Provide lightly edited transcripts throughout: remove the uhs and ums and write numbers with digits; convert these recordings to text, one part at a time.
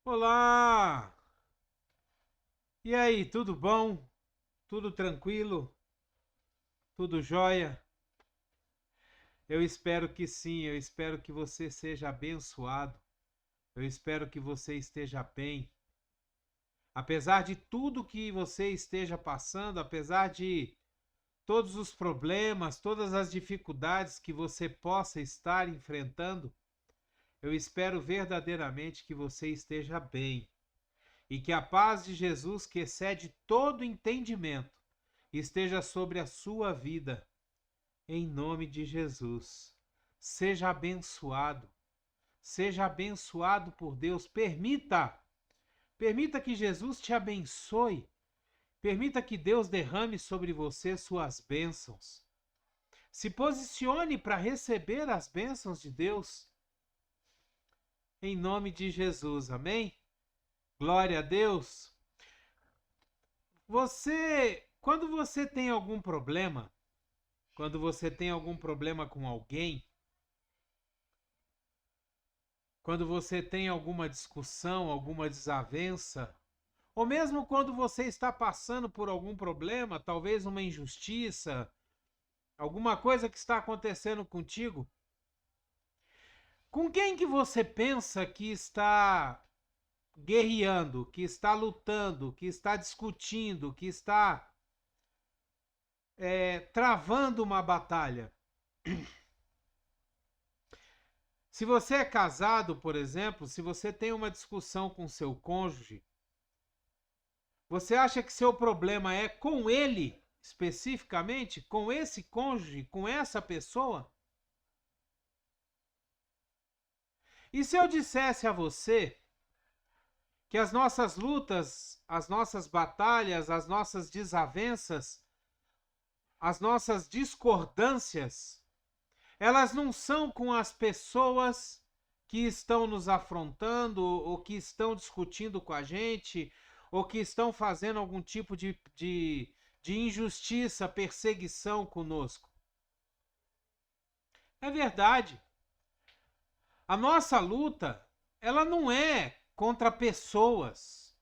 Olá! E aí, tudo bom? Tudo tranquilo? Tudo jóia? Eu espero que sim, eu espero que você seja abençoado. Eu espero que você esteja bem. Apesar de tudo que você esteja passando, apesar de todos os problemas, todas as dificuldades que você possa estar enfrentando, eu espero verdadeiramente que você esteja bem e que a paz de Jesus, que excede todo entendimento, esteja sobre a sua vida, em nome de Jesus. Seja abençoado por Deus. Permita que Jesus te abençoe. Permita que Deus derrame sobre você suas bênçãos. Se posicione para receber as bênçãos de Deus, em nome de Jesus. Amém? Glória a Deus. Quando você tem algum problema, quando você tem algum problema com alguém, quando você tem alguma discussão, alguma desavença, ou mesmo quando você está passando por algum problema, talvez uma injustiça, alguma coisa que está acontecendo contigo, com quem que você pensa que está guerreando, que está lutando, que está discutindo, que está travando uma batalha? Se você é casado, por exemplo, se você tem uma discussão com seu cônjuge, você acha que seu problema é com ele, especificamente, com esse cônjuge, com essa pessoa? E se eu dissesse a você que as nossas lutas, as nossas batalhas, as nossas desavenças, as nossas discordâncias, elas não são com as pessoas que estão nos afrontando, ou que estão discutindo com a gente, ou que estão fazendo algum tipo de injustiça, perseguição conosco? É verdade. A nossa luta, ela não é contra pessoas.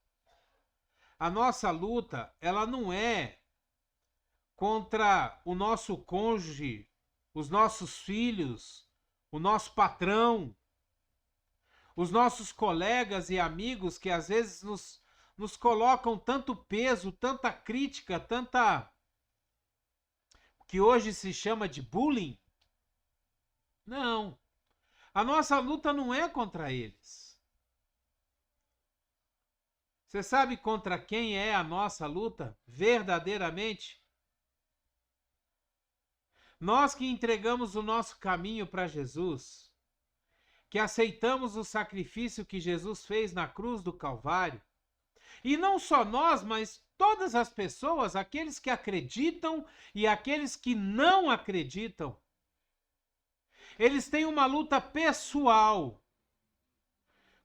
A nossa luta, ela não é contra o nosso cônjuge, os nossos filhos, o nosso patrão, os nossos colegas e amigos que às vezes nos colocam tanto peso, tanta crítica, que hoje se chama de bullying. Não. A nossa luta não é contra eles. Você sabe contra quem é a nossa luta verdadeiramente? Nós que entregamos o nosso caminho para Jesus, que aceitamos o sacrifício que Jesus fez na cruz do Calvário, e não só nós, mas todas as pessoas, aqueles que acreditam e aqueles que não acreditam, eles têm uma luta pessoal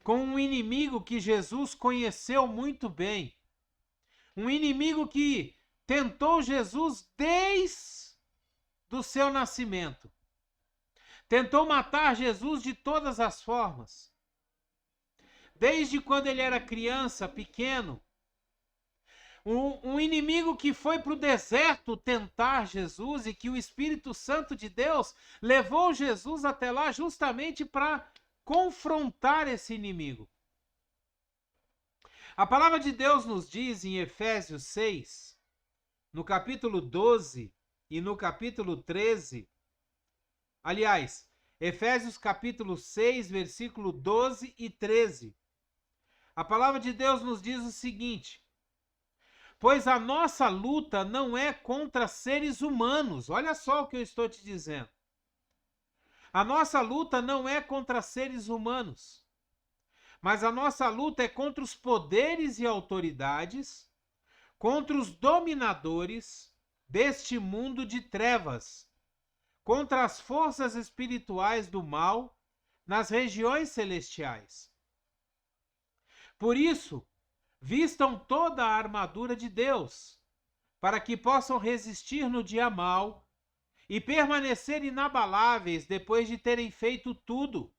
com um inimigo que Jesus conheceu muito bem. Um inimigo que tentou Jesus desde o seu nascimento. Tentou matar Jesus de todas as formas. Desde quando ele era criança, pequeno. Um inimigo que foi para o deserto tentar Jesus e que o Espírito Santo de Deus levou Jesus até lá justamente para confrontar esse inimigo. A palavra de Deus nos diz em Efésios 6, no capítulo 12 e no capítulo 13, aliás, Efésios capítulo 6, versículo 12 e 13. A palavra de Deus nos diz o seguinte: pois a nossa luta não é contra seres humanos. Olha só o que eu estou te dizendo. A nossa luta não é contra seres humanos, mas a nossa luta é contra os poderes e autoridades, contra os dominadores deste mundo de trevas, contra as forças espirituais do mal nas regiões celestiais. Por isso, vistam toda a armadura de Deus, para que possam resistir no dia mau e permanecer inabaláveis depois de terem feito tudo.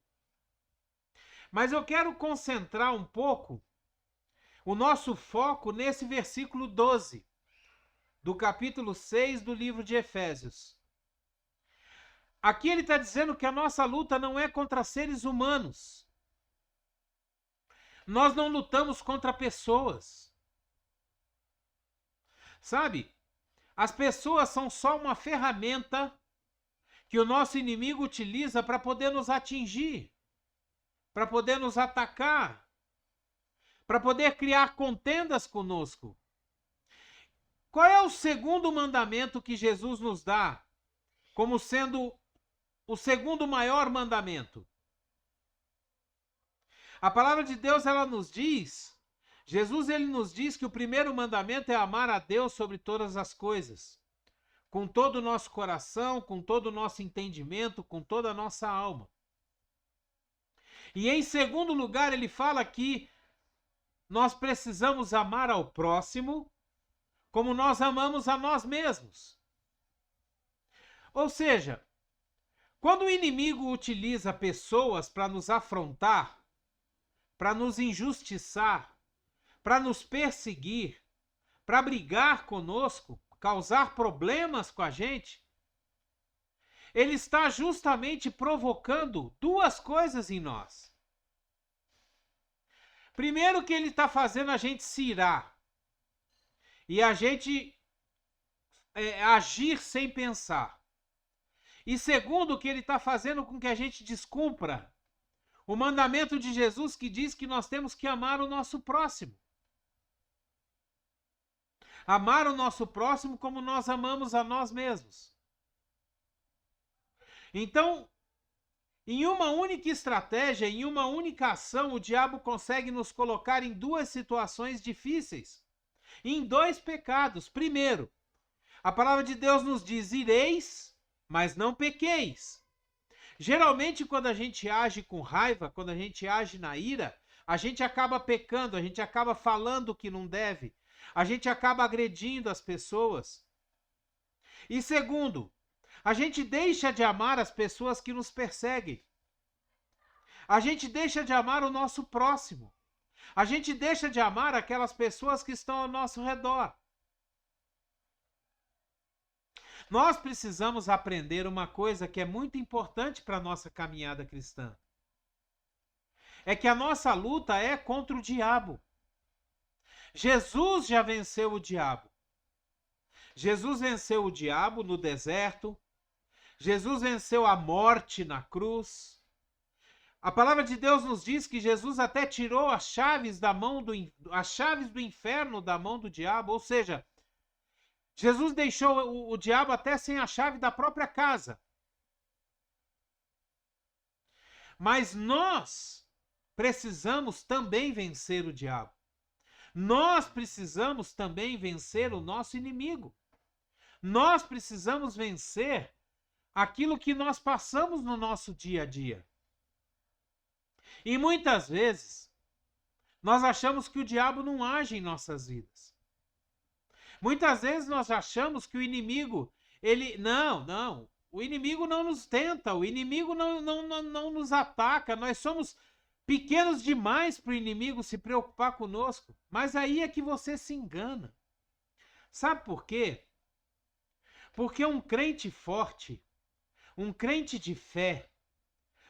Mas eu quero concentrar um pouco o nosso foco nesse versículo 12, do capítulo 6 do livro de Efésios. Aqui ele está dizendo que a nossa luta não é contra seres humanos. Nós não lutamos contra pessoas. Sabe? As pessoas são só uma ferramenta que o nosso inimigo utiliza para poder nos atingir, para poder nos atacar, para poder criar contendas conosco. Qual é o segundo mandamento que Jesus nos dá como sendo o segundo maior mandamento? A palavra de Deus, ela nos diz, Jesus ele nos diz que o primeiro mandamento é amar a Deus sobre todas as coisas, com todo o nosso coração, com todo o nosso entendimento, com toda a nossa alma. E em segundo lugar, ele fala que nós precisamos amar ao próximo como nós amamos a nós mesmos. Ou seja, quando o inimigo utiliza pessoas para nos afrontar, para nos injustiçar, para nos perseguir, para brigar conosco, causar problemas com a gente, ele está justamente provocando duas coisas em nós. Primeiro, que ele está fazendo a gente se irar e a gente agir sem pensar. E segundo, que ele está fazendo com que a gente descumpra o mandamento de Jesus, que diz que nós temos que amar o nosso próximo. Amar o nosso próximo como nós amamos a nós mesmos. Então, em uma única estratégia, em uma única ação, o diabo consegue nos colocar em duas situações difíceis, em dois pecados. Primeiro, a palavra de Deus nos diz: ireis, mas não pequeis. Geralmente, quando a gente age com raiva, quando a gente age na ira, a gente acaba pecando, a gente acaba falando o que não deve, a gente acaba agredindo as pessoas. E segundo, a gente deixa de amar as pessoas que nos perseguem. A gente deixa de amar o nosso próximo. A gente deixa de amar aquelas pessoas que estão ao nosso redor. Nós precisamos aprender uma coisa que é muito importante para a nossa caminhada cristã. É que a nossa luta é contra o diabo. Jesus já venceu o diabo. Jesus venceu o diabo no deserto. Jesus venceu a morte na cruz. A palavra de Deus nos diz que Jesus até tirou as chaves do inferno da mão do diabo, ou seja, Jesus deixou o diabo até sem a chave da própria casa. Mas nós precisamos também vencer o diabo. Nós precisamos também vencer o nosso inimigo. Nós precisamos vencer aquilo que nós passamos no nosso dia a dia. E muitas vezes, nós achamos que o diabo não age em nossas vidas. Muitas vezes nós achamos que o inimigo, o inimigo não nos tenta, o inimigo não nos ataca, nós somos pequenos demais para o inimigo se preocupar conosco. Mas aí é que você se engana. Sabe por quê? Porque um crente forte, um crente de fé,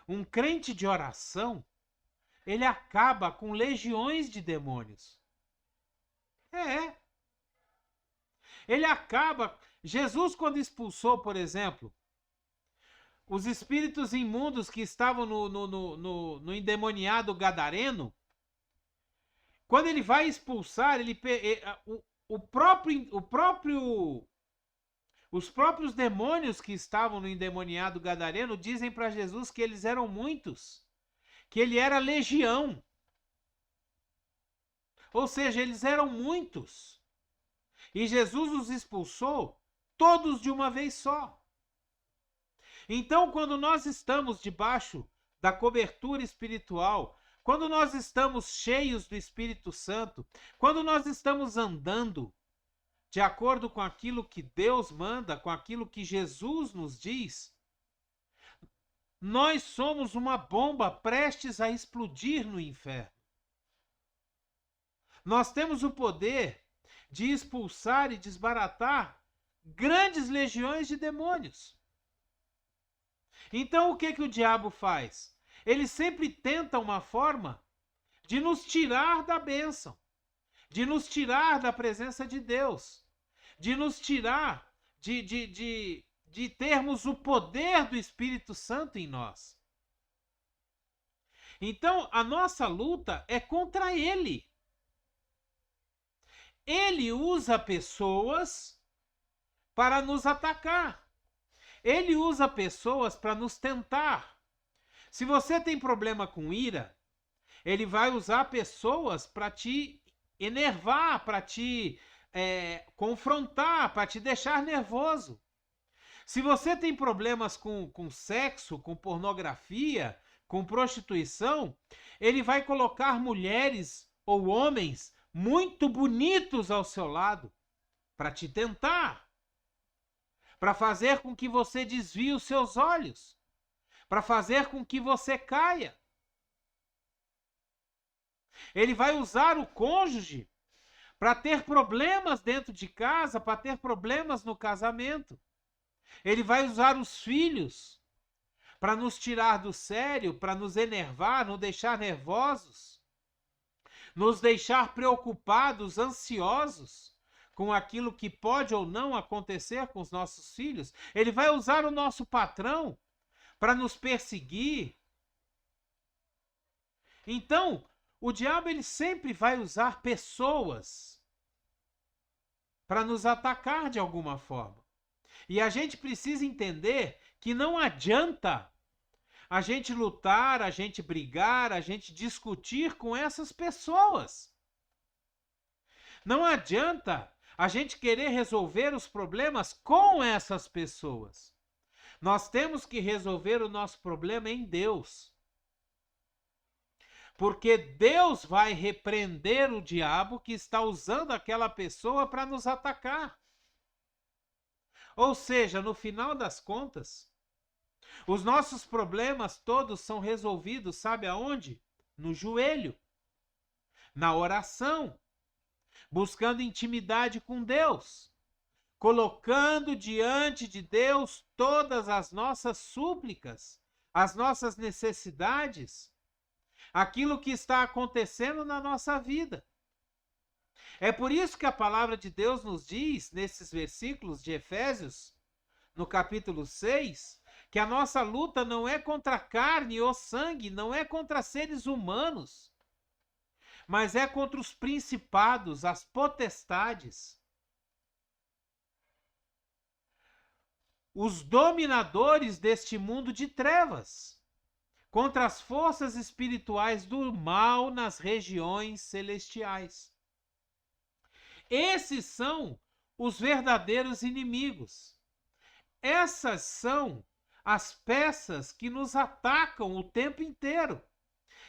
um crente de oração, ele acaba com legiões de demônios. Ele acaba. Jesus, quando expulsou, por exemplo, os espíritos imundos que estavam no endemoniado gadareno, quando ele vai expulsar, os próprios demônios que estavam no endemoniado gadareno dizem para Jesus que eles eram muitos, que ele era legião. Ou seja, eles eram muitos. E Jesus os expulsou todos de uma vez só. Então, quando nós estamos debaixo da cobertura espiritual, quando nós estamos cheios do Espírito Santo, quando nós estamos andando de acordo com aquilo que Deus manda, com aquilo que Jesus nos diz, nós somos uma bomba prestes a explodir no inferno. Nós temos o poder de expulsar e desbaratar grandes legiões de demônios. Então o que o diabo faz? Ele sempre tenta uma forma de nos tirar da bênção, de nos tirar da presença de Deus, de nos tirar de termos o poder do Espírito Santo em nós. Então a nossa luta é contra ele. Ele usa pessoas para nos atacar. Ele usa pessoas para nos tentar. Se você tem problema com ira, ele vai usar pessoas para te enervar, para te confrontar, para te deixar nervoso. Se você tem problemas com sexo, com pornografia, com prostituição, ele vai colocar mulheres ou homens muito bonitos ao seu lado para te tentar, para fazer com que você desvie os seus olhos, para fazer com que você caia. Ele vai usar o cônjuge para ter problemas dentro de casa, para ter problemas no casamento. Ele vai usar os filhos para nos tirar do sério, para nos enervar, nos deixar nervosos, nos deixar preocupados, ansiosos com aquilo que pode ou não acontecer com os nossos filhos. Ele vai usar o nosso patrão para nos perseguir. Então, o diabo ele sempre vai usar pessoas para nos atacar de alguma forma. E a gente precisa entender que não adianta a gente lutar, a gente brigar, a gente discutir com essas pessoas. Não adianta a gente querer resolver os problemas com essas pessoas. Nós temos que resolver o nosso problema em Deus. Porque Deus vai repreender o diabo que está usando aquela pessoa para nos atacar. Ou seja, no final das contas, os nossos problemas todos são resolvidos, sabe aonde? No joelho, na oração, buscando intimidade com Deus, colocando diante de Deus todas as nossas súplicas, as nossas necessidades, aquilo que está acontecendo na nossa vida. É por isso que a palavra de Deus nos diz, nesses versículos de Efésios, no capítulo 6, que a nossa luta não é contra a carne ou sangue, não é contra seres humanos, mas é contra os principados, as potestades, os dominadores deste mundo de trevas, contra as forças espirituais do mal nas regiões celestiais. Esses são os verdadeiros inimigos. Essas são as peças que nos atacam o tempo inteiro.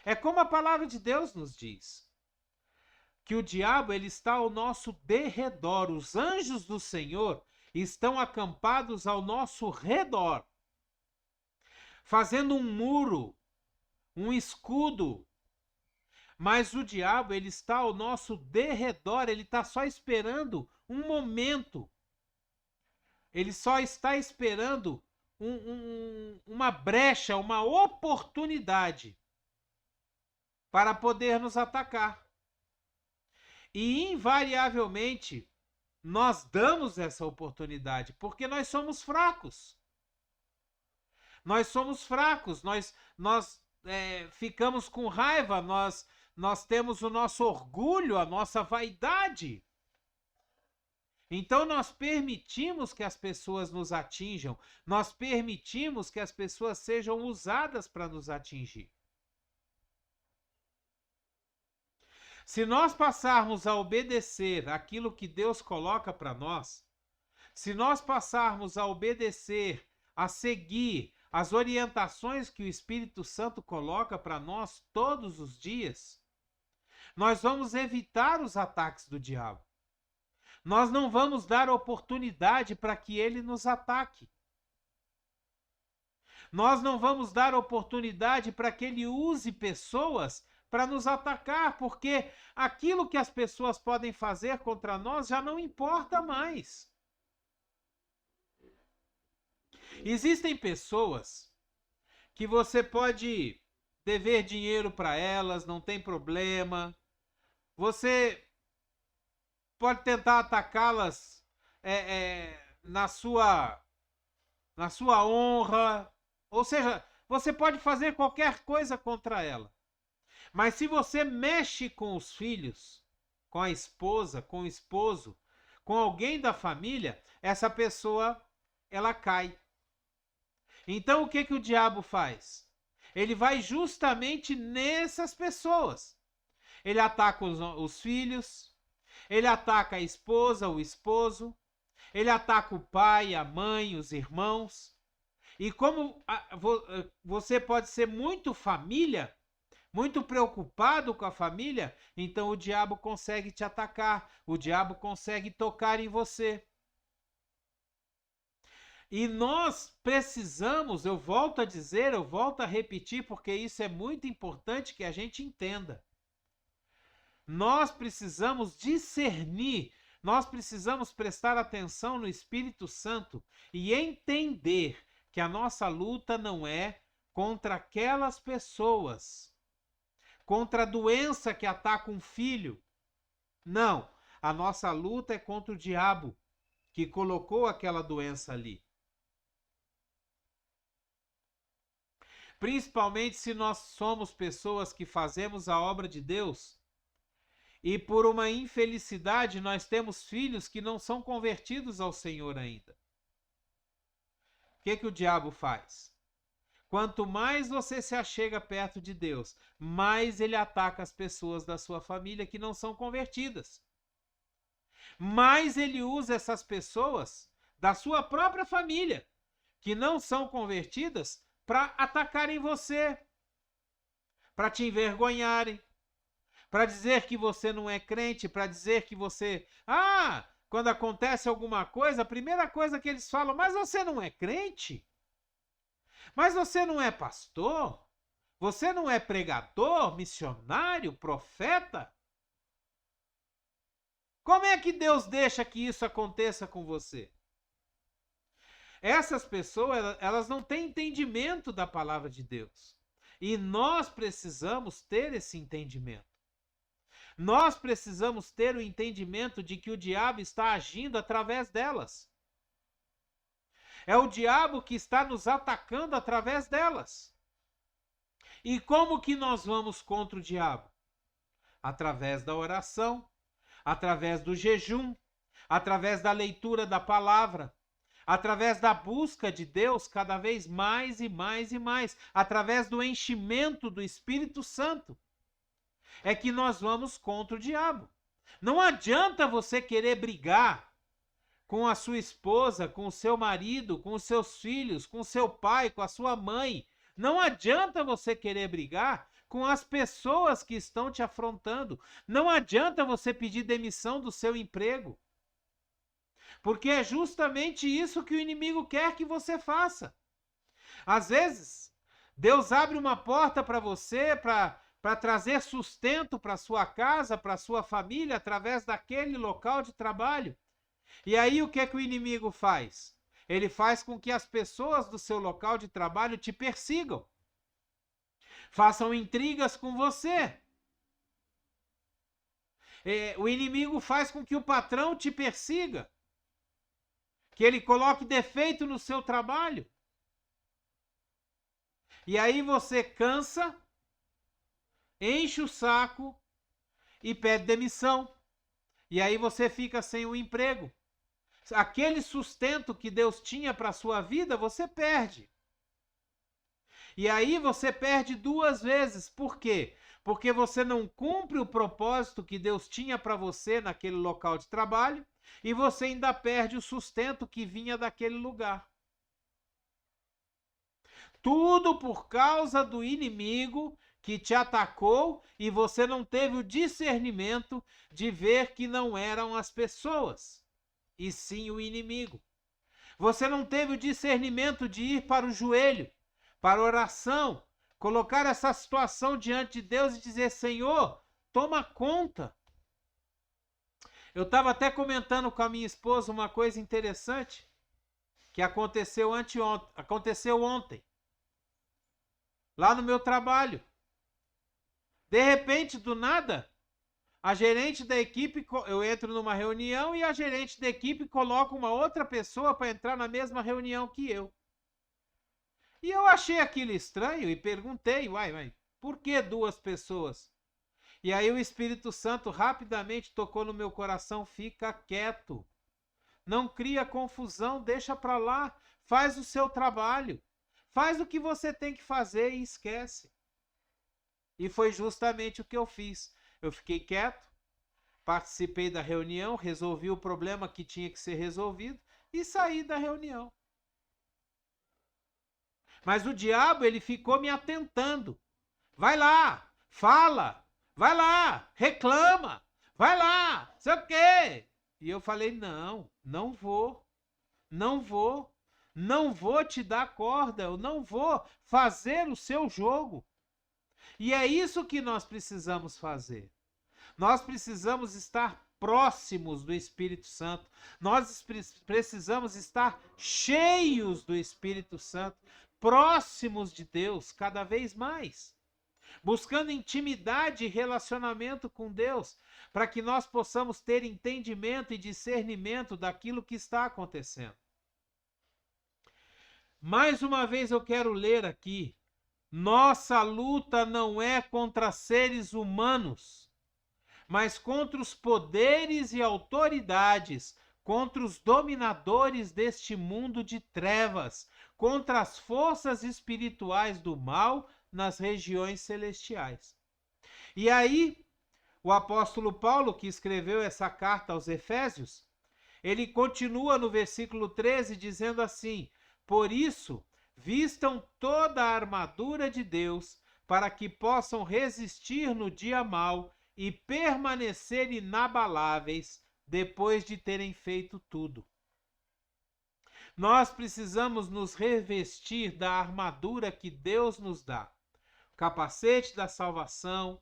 É como a palavra de Deus nos diz, que o diabo ele está ao nosso derredor. Os anjos do Senhor estão acampados ao nosso redor, fazendo um muro, um escudo. Mas o diabo ele está ao nosso derredor, ele está só esperando um momento. Ele só está esperando uma brecha, uma oportunidade para poder nos atacar. E invariavelmente nós damos essa oportunidade, porque nós somos fracos. Nós somos fracos, nós ficamos com raiva, nós temos o nosso orgulho, a nossa vaidade. Então nós permitimos que as pessoas nos atinjam, nós permitimos que as pessoas sejam usadas para nos atingir. Se nós passarmos a obedecer aquilo que Deus coloca para nós, se nós passarmos a obedecer, a seguir as orientações que o Espírito Santo coloca para nós todos os dias, nós vamos evitar os ataques do diabo. Nós não vamos dar oportunidade para que ele nos ataque. Nós não vamos dar oportunidade para que ele use pessoas para nos atacar, porque aquilo que as pessoas podem fazer contra nós já não importa mais. Existem pessoas que você pode dever dinheiro para elas, não tem problema. Você pode tentar atacá-las na sua honra. Ou seja, você pode fazer qualquer coisa contra ela. Mas se você mexe com os filhos, com a esposa, com o esposo, com alguém da família, essa pessoa, ela cai. Então o que o diabo faz? Ele vai justamente nessas pessoas. Ele ataca os filhos, ele ataca a esposa, o esposo, ele ataca o pai, a mãe, os irmãos. E como você pode ser muito família, muito preocupado com a família, então o diabo consegue te atacar, o diabo consegue tocar em você. E nós precisamos, eu volto a dizer, eu volto a repetir, porque isso é muito importante que a gente entenda. Nós precisamos discernir, nós precisamos prestar atenção no Espírito Santo e entender que a nossa luta não é contra aquelas pessoas, contra a doença que ataca um filho. Não, a nossa luta é contra o diabo que colocou aquela doença ali. Principalmente se nós somos pessoas que fazemos a obra de Deus e por uma infelicidade nós temos filhos que não são convertidos ao Senhor ainda. O que o diabo faz? Quanto mais você se achega perto de Deus, mais ele ataca as pessoas da sua família que não são convertidas. Mais ele usa essas pessoas da sua própria família que não são convertidas para atacarem você, para te envergonharem, para dizer que você não é crente, para dizer que você... quando acontece alguma coisa, a primeira coisa que eles falam, mas você não é crente? Mas você não é pastor? Você não é pregador, missionário, profeta? Como é que Deus deixa que isso aconteça com você? Essas pessoas, elas não têm entendimento da palavra de Deus. E nós precisamos ter esse entendimento. Nós precisamos ter o entendimento de que o diabo está agindo através delas. É o diabo que está nos atacando através delas. E como que nós vamos contra o diabo? Através da oração, através do jejum, através da leitura da palavra, através da busca de Deus cada vez mais e mais e mais, através do enchimento do Espírito Santo, é que nós vamos contra o diabo. Não adianta você querer brigar com a sua esposa, com o seu marido, com os seus filhos, com o seu pai, com a sua mãe. Não adianta você querer brigar com as pessoas que estão te afrontando. Não adianta você pedir demissão do seu emprego. Porque é justamente isso que o inimigo quer que você faça. Às vezes, Deus abre uma porta para você, para trazer sustento para sua casa, para sua família, através daquele local de trabalho. E aí o que o inimigo faz? Ele faz com que as pessoas do seu local de trabalho te persigam. Façam intrigas com você. O inimigo faz com que o patrão te persiga. Que ele coloque defeito no seu trabalho. E aí você cansa, enche o saco e pede demissão. E aí você fica sem o emprego. Aquele sustento que Deus tinha para a sua vida, você perde. E aí você perde duas vezes. Por quê? Porque você não cumpre o propósito que Deus tinha para você naquele local de trabalho e você ainda perde o sustento que vinha daquele lugar. Tudo por causa do inimigo que te atacou e você não teve o discernimento de ver que não eram as pessoas, e sim o inimigo. Você não teve o discernimento de ir para o joelho, para oração, colocar essa situação diante de Deus e dizer: Senhor, toma conta. Eu estava até comentando com a minha esposa uma coisa interessante que aconteceu ontem, lá no meu trabalho. De repente, do nada, a gerente da equipe, eu entro numa reunião e a gerente da equipe coloca uma outra pessoa para entrar na mesma reunião que eu. E eu achei aquilo estranho e perguntei: uai, por que duas pessoas? E aí o Espírito Santo rapidamente tocou no meu coração: fica quieto, não cria confusão, deixa para lá, faz o seu trabalho, faz o que você tem que fazer e esquece. E foi justamente o que eu fiz. Eu fiquei quieto, participei da reunião, resolvi o problema que tinha que ser resolvido e saí da reunião. Mas o diabo, ele ficou me atentando. Vai lá, fala. Vai lá, reclama, vai lá, sei o quê. E eu falei: não vou te dar corda, eu não vou fazer o seu jogo. E é isso que nós precisamos fazer. Nós precisamos estar próximos do Espírito Santo. Nós precisamos estar cheios do Espírito Santo, próximos de Deus cada vez mais. Buscando intimidade e relacionamento com Deus, para que nós possamos ter entendimento e discernimento daquilo que está acontecendo. Mais uma vez eu quero ler aqui: nossa luta não é contra seres humanos, mas contra os poderes e autoridades, contra os dominadores deste mundo de trevas, contra as forças espirituais do mal nas regiões celestiais. E aí, o apóstolo Paulo, que escreveu essa carta aos Efésios, ele continua no versículo 13 dizendo assim: por isso, vistam toda a armadura de Deus, para que possam resistir no dia mau e permanecer inabaláveis depois de terem feito tudo. Nós precisamos nos revestir da armadura que Deus nos dá. O capacete da salvação,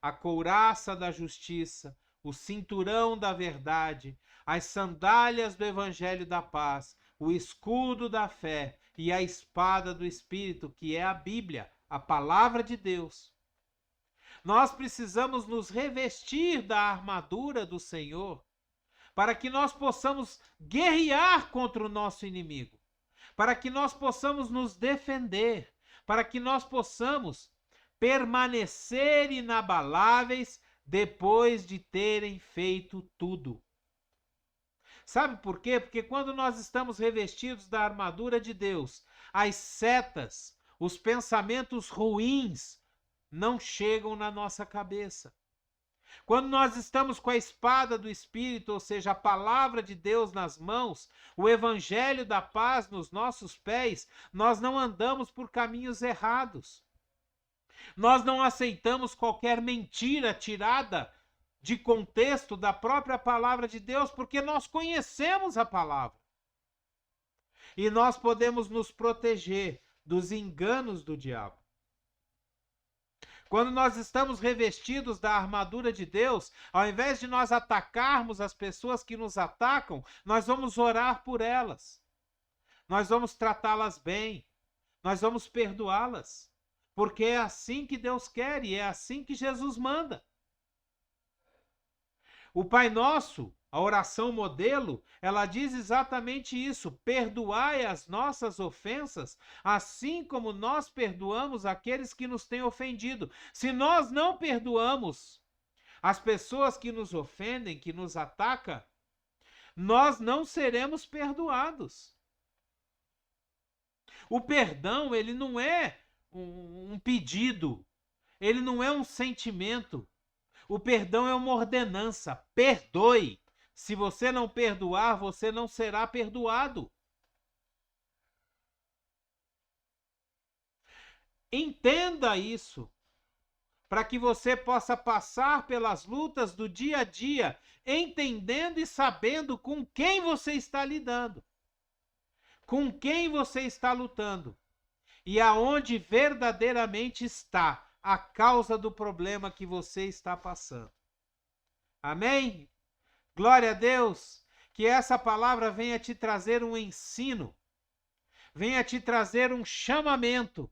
a couraça da justiça, o cinturão da verdade, as sandálias do evangelho da paz, o escudo da fé e a espada do Espírito, que é a Bíblia, a palavra de Deus. Nós precisamos nos revestir da armadura do Senhor, para que nós possamos guerrear contra o nosso inimigo, para que nós possamos nos defender, para que nós possamos permanecer inabaláveis depois de terem feito tudo. Sabe por quê? Porque quando nós estamos revestidos da armadura de Deus, as setas, os pensamentos ruins não chegam na nossa cabeça. Quando nós estamos com a espada do Espírito, ou seja, a palavra de Deus nas mãos, o evangelho da paz nos nossos pés, nós não andamos por caminhos errados. Nós não aceitamos qualquer mentira tirada de contexto da própria palavra de Deus, porque nós conhecemos a palavra. E nós podemos nos proteger dos enganos do diabo. Quando nós estamos revestidos da armadura de Deus, ao invés de nós atacarmos as pessoas que nos atacam, nós vamos orar por elas. Nós vamos tratá-las bem. Nós vamos perdoá-las. Porque é assim que Deus quer e é assim que Jesus manda. O Pai Nosso, a oração modelo, ela diz exatamente isso: perdoai as nossas ofensas, assim como nós perdoamos aqueles que nos têm ofendido. Se nós não perdoamos as pessoas que nos ofendem, que nos atacam, nós não seremos perdoados. O perdão, ele não é um pedido, ele não é um sentimento. O perdão é uma ordenança. Perdoe. Se você não perdoar, você não será perdoado. Entenda isso, para que você possa passar pelas lutas do dia a dia, entendendo e sabendo com quem você está lidando, com quem você está lutando. e aonde verdadeiramente está a causa do problema que você está passando. Amém? Glória a Deus! Que essa palavra venha te trazer um ensino, venha te trazer um chamamento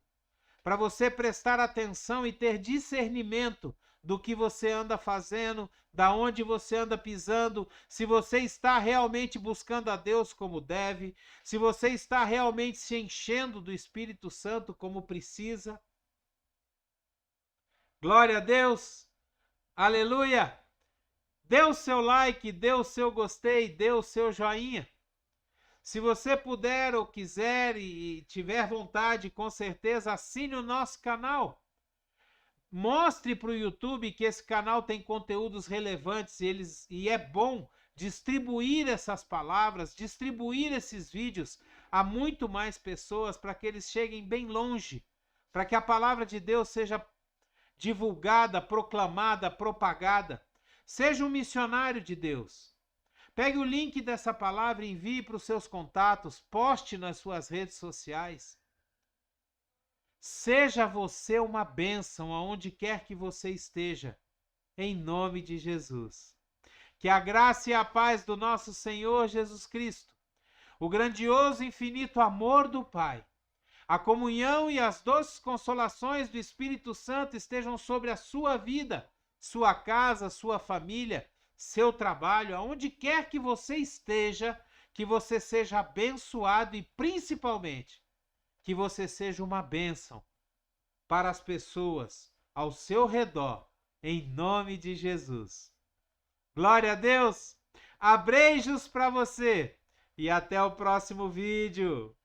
para você prestar atenção e ter discernimento do que você anda fazendo, da onde você anda pisando, se você está realmente buscando a Deus como deve, se você está realmente se enchendo do Espírito Santo como precisa. Glória a Deus! Aleluia! Dê o seu like, dê o seu gostei, dê o seu joinha. Se você puder ou quiser e tiver vontade, com certeza, assine o nosso canal. Mostre para o YouTube que esse canal tem conteúdos relevantes e é bom distribuir essas palavras, distribuir esses vídeos a muito mais pessoas para que eles cheguem bem longe, para que a palavra de Deus seja divulgada, proclamada, propagada. Seja um missionário de Deus. Pegue o link dessa palavra e envie para os seus contatos, poste nas suas redes sociais. Seja você uma bênção aonde quer que você esteja, em nome de Jesus. Que a graça e a paz do nosso Senhor Jesus Cristo, o grandioso e infinito amor do Pai, a comunhão e as doces consolações do Espírito Santo estejam sobre a sua vida, sua casa, sua família, seu trabalho, aonde quer que você esteja, que você seja abençoado e principalmente que você seja uma bênção para as pessoas ao seu redor, em nome de Jesus. Glória a Deus! Abreijos para você e até o próximo vídeo.